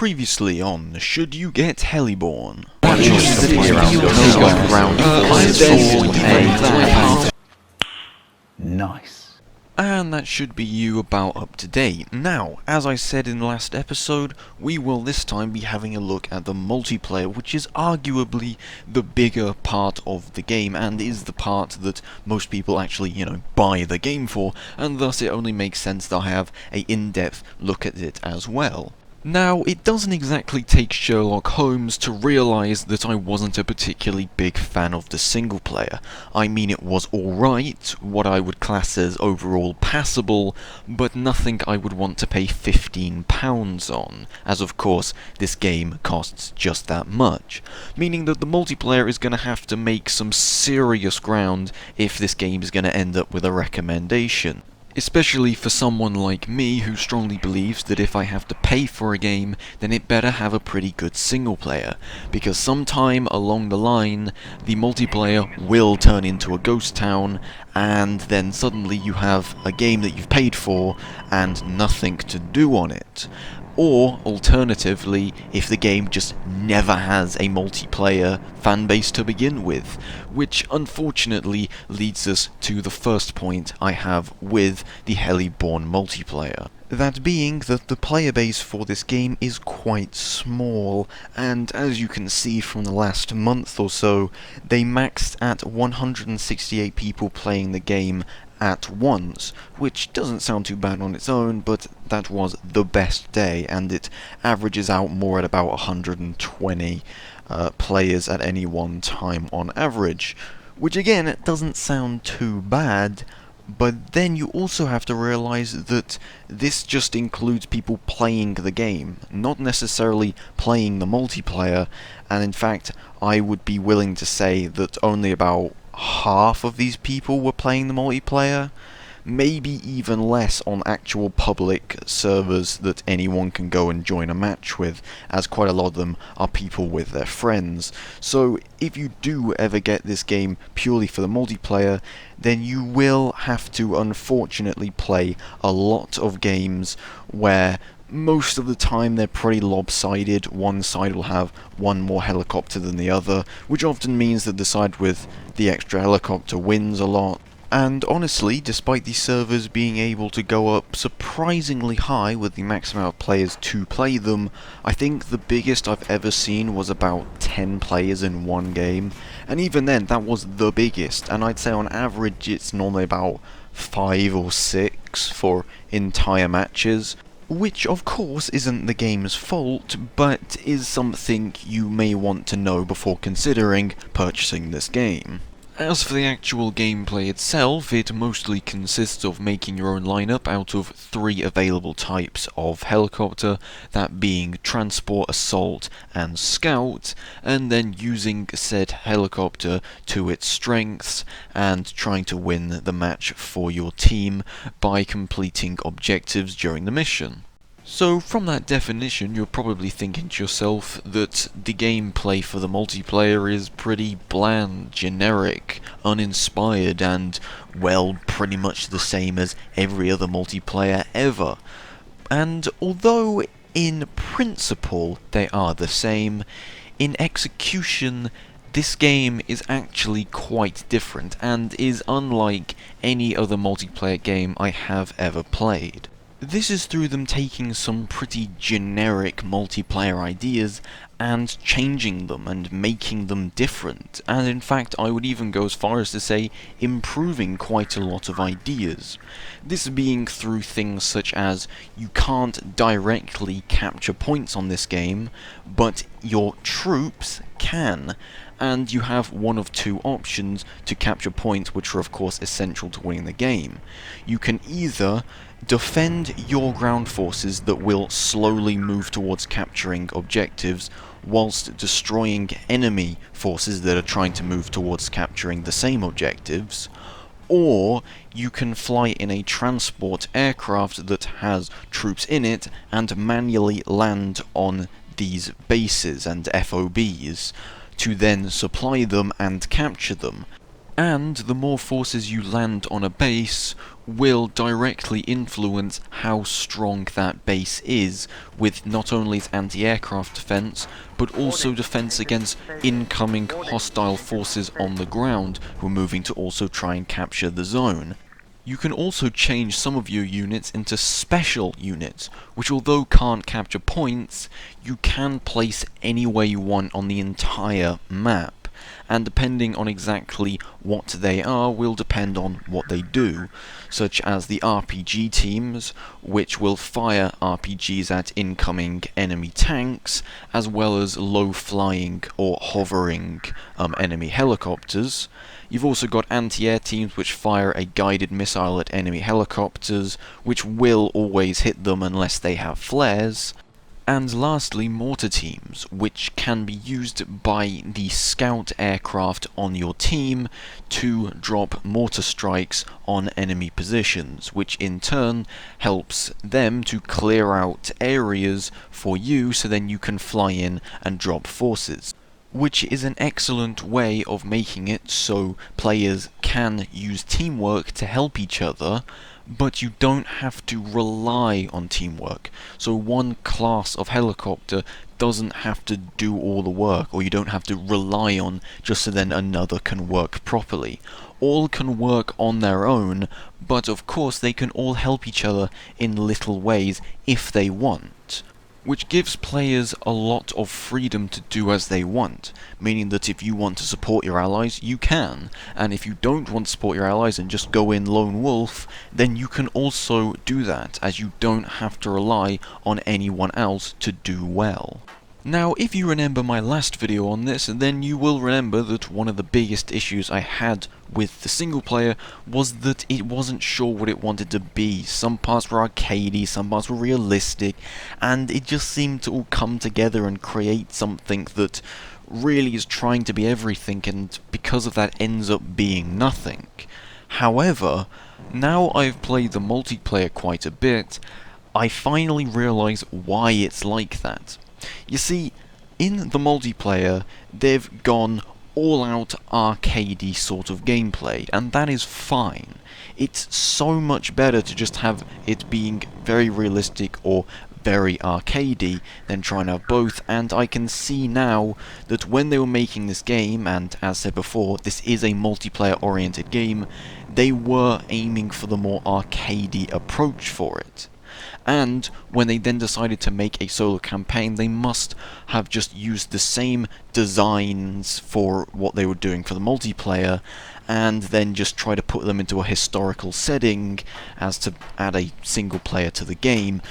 Previously on Should You Get Heliborne? Nice. And that should be you about up to date. Now, as I said in the last episode, we will this time be having a look at the multiplayer, which is arguably the bigger part of the game, and is the part that most people actually, buy the game for, and thus it only makes sense that I have a in-depth look at it as well. Now, it doesn't exactly take Sherlock Holmes to realise that I wasn't a particularly big fan of the single player. I mean, it was alright, what I would class as overall passable, but nothing I would want to pay £15 on, as of course this game costs just that much. Meaning that the multiplayer is going to have to make some serious ground if this game is going to end up with a recommendation. Especially for someone like me who strongly believes that if I have to pay for a game, then it better have a pretty good single player, because sometime along the line, the multiplayer will turn into a ghost town, and then suddenly you have a game that you've paid for, and nothing to do on it. Or, alternatively, if the game just never has a multiplayer fanbase to begin with, which unfortunately leads us to the first point I have with the Heliborne multiplayer. That being that the player base for this game is quite small, and as you can see from the last month or so, they maxed at 168 people playing the game at once, which doesn't sound too bad on its own, but that was the best day, and it averages out more at about 120 players at any one time on average, which again doesn't sound too bad, but then you also have to realize that this just includes people playing the game, not necessarily playing the multiplayer, and in fact I would be willing to say that only about half of these people were playing the multiplayer, maybe even less on actual public servers that anyone can go and join a match with, as quite a lot of them are people with their friends. So if you do ever get this game purely for the multiplayer, then you will have to unfortunately play a lot of games where most of the time they're pretty lopsided. One side will have one more helicopter than the other, which often means that the side with the extra helicopter wins a lot. And honestly, despite these servers being able to go up surprisingly high with the max amount of players to play them, I think the biggest I've ever seen was about 10 players in one game, and even then that was the biggest, and I'd say on average it's normally about 5 or 6 for entire matches. Which of course isn't the game's fault, but is something you may want to know before considering purchasing this game. As for the actual gameplay itself, it mostly consists of making your own lineup out of 3 available types of helicopter, that being Transport, Assault, and Scout, and then using said helicopter to its strengths and trying to win the match for your team by completing objectives during the mission. So from that definition, you're probably thinking to yourself that the gameplay for the multiplayer is pretty bland, generic, uninspired, and, well, pretty much the same as every other multiplayer ever. And although in principle they are the same, in execution this game is actually quite different and is unlike any other multiplayer game I have ever played. This is through them taking some pretty generic multiplayer ideas and changing them and making them different, and in fact I would even go as far as to say improving quite a lot of ideas. This being through things such as you can't directly capture points on this game, but your troops can, and you have one of 2 options to capture points, which are of course essential to winning the game. You can either defend your ground forces that will slowly move towards capturing objectives, whilst destroying enemy forces that are trying to move towards capturing the same objectives, or you can fly in a transport aircraft that has troops in it and manually land on these bases and FOBs to then supply them and capture them. And the more forces you land on a base will directly influence how strong that base is, with not only its anti-aircraft defense, but also defense against incoming hostile forces on the ground who are moving to also try and capture the zone. You can also change some of your units into special units, which although can't capture points, you can place anywhere you want on the entire map. And depending on exactly what they are will depend on what they do, such as the RPG teams, which will fire RPGs at incoming enemy tanks, as well as low-flying or hovering enemy helicopters. You've also got anti-air teams which fire a guided missile at enemy helicopters, which will always hit them unless they have flares. And lastly, mortar teams, which can be used by the scout aircraft on your team to drop mortar strikes on enemy positions, which in turn helps them to clear out areas for you so then you can fly in and drop forces. Which is an excellent way of making it so players can use teamwork to help each other, but you don't have to rely on teamwork. So one class of helicopter doesn't have to do all the work, or you don't have to rely on just so then another can work properly. All can work on their own, but of course they can all help each other in little ways if they want. Which gives players a lot of freedom to do as they want, meaning that if you want to support your allies, you can, and if you don't want to support your allies and just go in lone wolf, then you can also do that, as you don't have to rely on anyone else to do well. Now, if you remember my last video on this, then you will remember that one of the biggest issues I had with the single player was that it wasn't sure what it wanted to be. Some parts were arcadey, some parts were realistic, and it just seemed to all come together and create something that really is trying to be everything, and because of that ends up being nothing. However, now I've played the multiplayer quite a bit, I finally realise why it's like that. You see, in the multiplayer, they've gone all-out arcadey sort of gameplay, and that is fine. It's so much better to just have it being very realistic or very arcadey than trying to have both, and I can see now that when they were making this game, and as said before, this is a multiplayer-oriented game, they were aiming for the more arcadey approach for it. And when they then decided to make a solo campaign, they must have just used the same designs for what they were doing for the multiplayer, and then just try to put them into a historical setting as to add a single player to the game,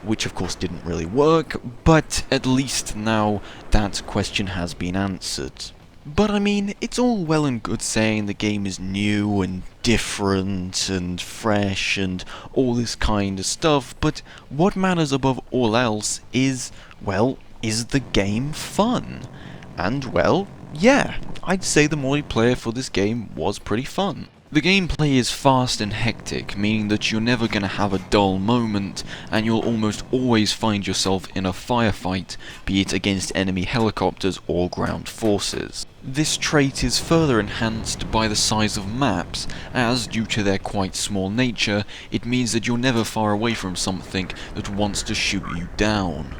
which of course didn't really work, but at least now that question has been answered. But I mean, it's all well and good saying the game is new and different and fresh and all this kind of stuff, but what matters above all else is, well, is the game fun? And well, yeah, I'd say the multiplayer for this game was pretty fun. The gameplay is fast and hectic, meaning that you're never going to have a dull moment, and you'll almost always find yourself in a firefight, be it against enemy helicopters or ground forces. This trait is further enhanced by the size of maps, as due to their quite small nature, it means that you're never far away from something that wants to shoot you down.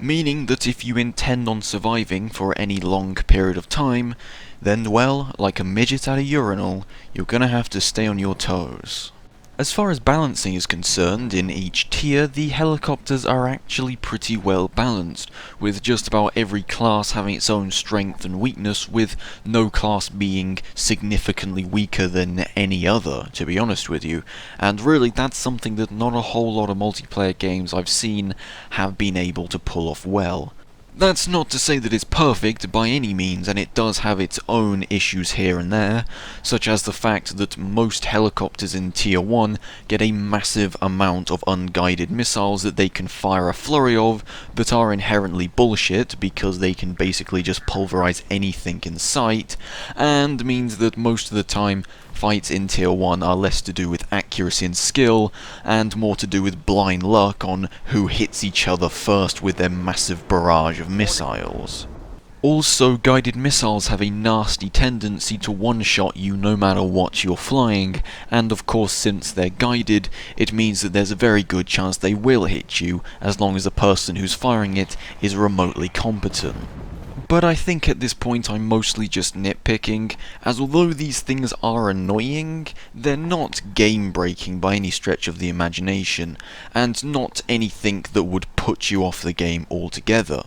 Meaning that if you intend on surviving for any long period of time, then, well, like a midget at a urinal, you're gonna have to stay on your toes. As far as balancing is concerned, in each tier, the helicopters are actually pretty well balanced, with just about every class having its own strength and weakness, with no class being significantly weaker than any other, to be honest with you. And really, that's something that not a whole lot of multiplayer games I've seen have been able to pull off well. That's not to say that it's perfect by any means, and it does have its own issues here and there, such as the fact that most helicopters in Tier 1 get a massive amount of unguided missiles that they can fire a flurry of that are inherently bullshit because they can basically just pulverize anything in sight, and means that most of the time fights in Tier 1 are less to do with accuracy and skill, and more to do with blind luck on who hits each other first with their massive barrage of missiles. Also, guided missiles have a nasty tendency to one-shot you no matter what you're flying, and of course since they're guided, it means that there's a very good chance they will hit you, as long as the person who's firing it is remotely competent. But I think at this point I'm mostly just nitpicking, as although these things are annoying, they're not game-breaking by any stretch of the imagination, and not anything that would put you off the game altogether.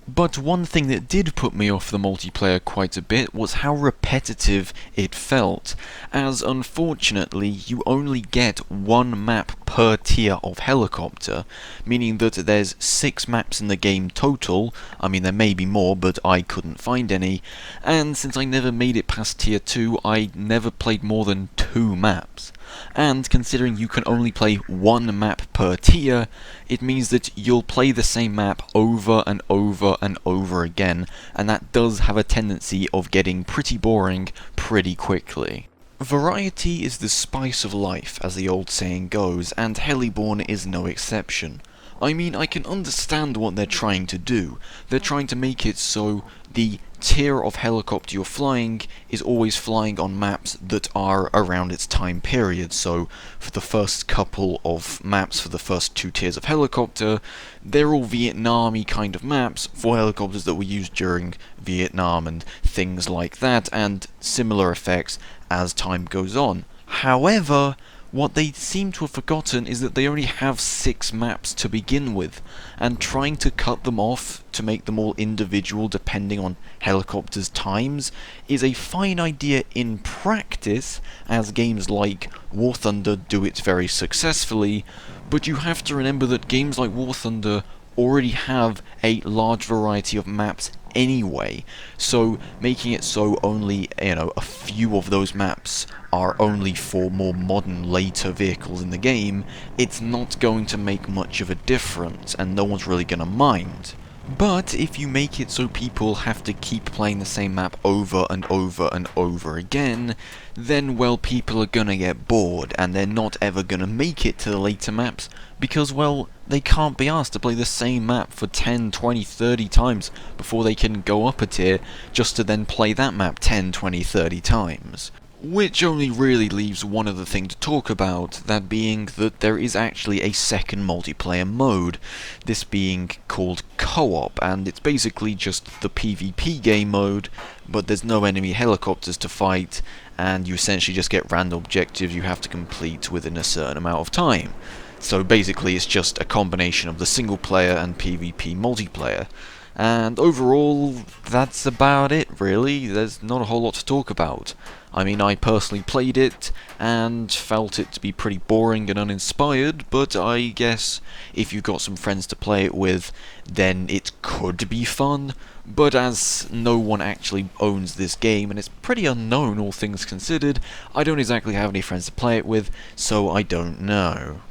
But one thing that did put me off the multiplayer quite a bit was how repetitive it felt, as unfortunately you only get one map per tier of helicopter, meaning that there's 6 maps in the game total. I mean there may be more, but I couldn't find any, and since I never made it past tier 2, I never played more than 2 maps. And considering you can only play one map per tier, it means that you'll play the same map over and over and over again, and that does have a tendency of getting pretty boring pretty quickly. Variety is the spice of life, as the old saying goes, and Heliborne is no exception. I mean, I can understand what they're trying to do. They're trying to make it so the tier of helicopter you're flying is always flying on maps that are around its time period. So for the first couple of maps for the first 2 tiers of helicopter, they're all Vietnam-y kind of maps for helicopters that were used during Vietnam and things like that, and similar effects as time goes on. However, what they seem to have forgotten is that they only have 6 maps to begin with, and trying to cut them off to make them all individual depending on helicopters' times is a fine idea in practice, as games like War Thunder do it very successfully, but you have to remember that games like War Thunder already have a large variety of maps anyway, so making it so only, a few of those maps are only for more modern, later vehicles in the game, it's not going to make much of a difference, and no one's really gonna mind. But if you make it so people have to keep playing the same map over and over and over again, then, well, people are gonna get bored, and they're not ever gonna make it to the later maps, because, well, they can't be asked to play the same map for 10, 20, 30 times before they can go up a tier, just to then play that map 10, 20, 30 times. Which only really leaves one other thing to talk about, that being that there is actually a second multiplayer mode, this being called Co-op, and it's basically just the PvP game mode, but there's no enemy helicopters to fight, and you essentially just get random objectives you have to complete within a certain amount of time. So basically it's just a combination of the single player and PvP multiplayer. And overall, that's about it, really. There's not a whole lot to talk about. I mean, I personally played it, and felt it to be pretty boring and uninspired, but I guess if you've got some friends to play it with, then it could be fun. But as no one actually owns this game, and it's pretty unknown all things considered, I don't exactly have any friends to play it with, so I don't know.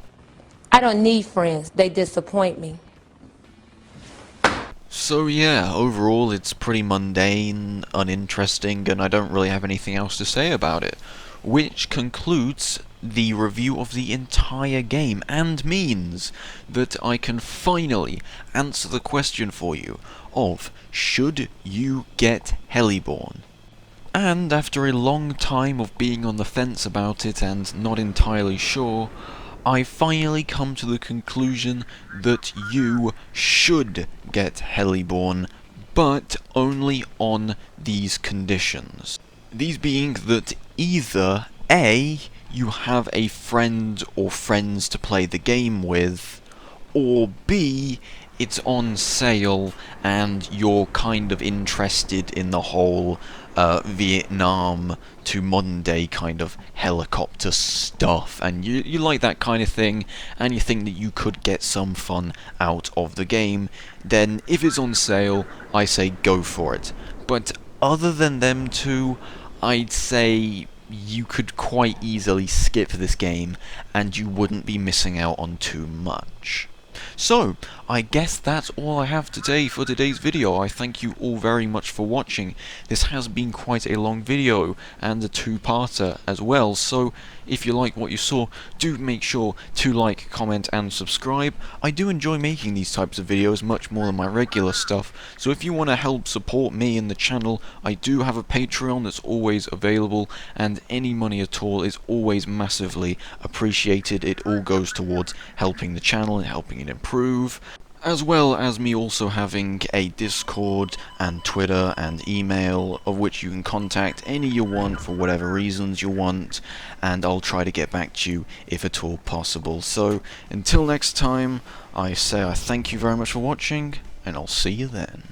I don't need friends. They disappoint me. So yeah, overall it's pretty mundane, uninteresting, and I don't really have anything else to say about it. Which concludes the review of the entire game, and means that I can finally answer the question for you of, should you get Heliborne? And after a long time of being on the fence about it and not entirely sure, I finally come to the conclusion that you should get Heliborne, but only on these conditions. These being that either A, you have a friend or friends to play the game with, or B, it's on sale and you're kind of interested in the whole Vietnam to modern day kind of helicopter stuff, and you like that kind of thing, and you think that you could get some fun out of the game, then if it's on sale, I say go for it. But other than them two, I'd say you could quite easily skip this game, and you wouldn't be missing out on too much. So, I guess that's all I have today for today's video. I thank you all very much for watching. This has been quite a long video, and a two-parter as well, so if you like what you saw, do make sure to like, comment, and subscribe. I do enjoy making these types of videos much more than my regular stuff, so if you want to help support me and the channel, I do have a Patreon that's always available, and any money at all is always massively appreciated. It all goes towards helping the channel and helping it improve, as well as me also having a Discord and Twitter and email, of which you can contact any you want for whatever reasons you want, and I'll try to get back to you if at all possible. So until next time, I say I thank you very much for watching, and I'll see you then.